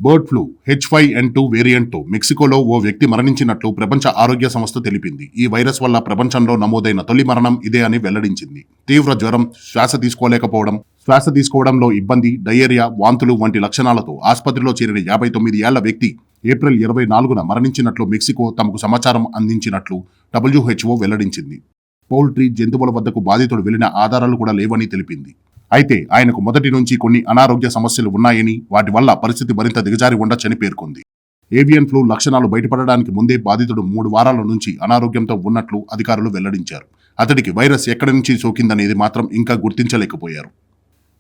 Bird flu H5N2 వేరియంట్తో మెక్సికోలో ఓ వ్యక్తి మరణించినట్లు ప్రపంచ ఆరోగ్య సంస్థ తెలిపింది. ఈ వైరస్ వల్ల ప్రపంచంలో నమోదైన తొలి మరణం ఇదే అని వెల్లడించింది. తీవ్ర జ్వరం, శ్వాస తీసుకోవడంలో ఇబ్బంది, డయేరియా, వాంతులు వంటి లక్షణాలతో ఆసుపత్రిలో చేరిన 59 ఏళ్ల వ్యక్తి ఏప్రిల్ 24న మరణించినట్లు మెక్సికో తమకు సమాచారం అందించినట్లు WHO వెల్లడించింది. పౌల్ట్రీ జంతువుల వద్దకు బాధితుడు వెళ్లిన ఆధారాలు కూడా లేవని తెలిపింది. అయితే ఆయనకు మొదటి నుంచి కొన్ని అనారోగ్య సమస్యలు ఉన్నాయని, వాటి వల్ల పరిస్థితి మరింత దిగజారి ఉండొచ్చని పేర్కొంది. ఏవియన్ ఫ్లూ లక్షణాలు బయటపడడానికి ముందే బాధితుడు 3 వారాల నుంచి అనారోగ్యంతో ఉన్నట్లు అధికారులు వెల్లడించారు. అతడికి వైరస్ ఎక్కడి నుంచి సోకిందనేది మాత్రం ఇంకా గుర్తించలేకపోయారు.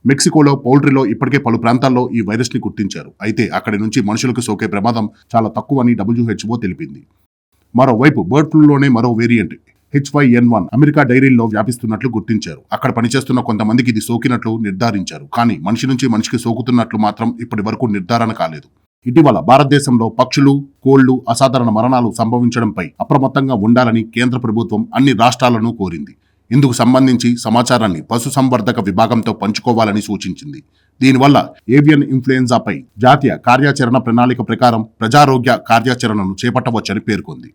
మెక్సికోలో పౌల్ట్రీలో ఇప్పటికే పలు ప్రాంతాల్లో ఈ వైరస్ ని గుర్తించారు. అయితే అక్కడి నుంచి మనుషులకు సోకే ప్రమాదం చాలా తక్కువని WHO తెలిపింది. మరోవైపు బర్డ్ ఫ్లూలోనే మరో వేరియంట్ H5N1 అమెరికా డైరీల్లో వ్యాపిస్తున్నట్లు గుర్తించారు. అక్కడ పనిచేస్తున్న కొంతమందికి ఇది సోకినట్లు నిర్ధారించారు. కానీ మనిషి నుంచి మనిషికి సోకుతున్నట్లు మాత్రం ఇప్పటి వరకు నిర్ధారణ కాలేదు. ఇటీవల భారతదేశంలో పక్షులు, కోళ్లు అసాధారణ మరణాలు సంభవించడంపై అప్రమత్తంగా ఉండాలని కేంద్ర ప్రభుత్వం అన్ని రాష్ట్రాలను కోరింది. ఇందుకు సంబంధించి సమాచారాన్ని పశుసంవర్ధక విభాగంతో పంచుకోవాలని సూచించింది. దీనివల్ల ఏవియన్ ఇన్ఫ్లుయెంజాపై జాతీయ కార్యాచరణ ప్రణాళిక ప్రకారం ప్రజారోగ్య కార్యాచరణను చేపట్టవచ్చని పేర్కొంది.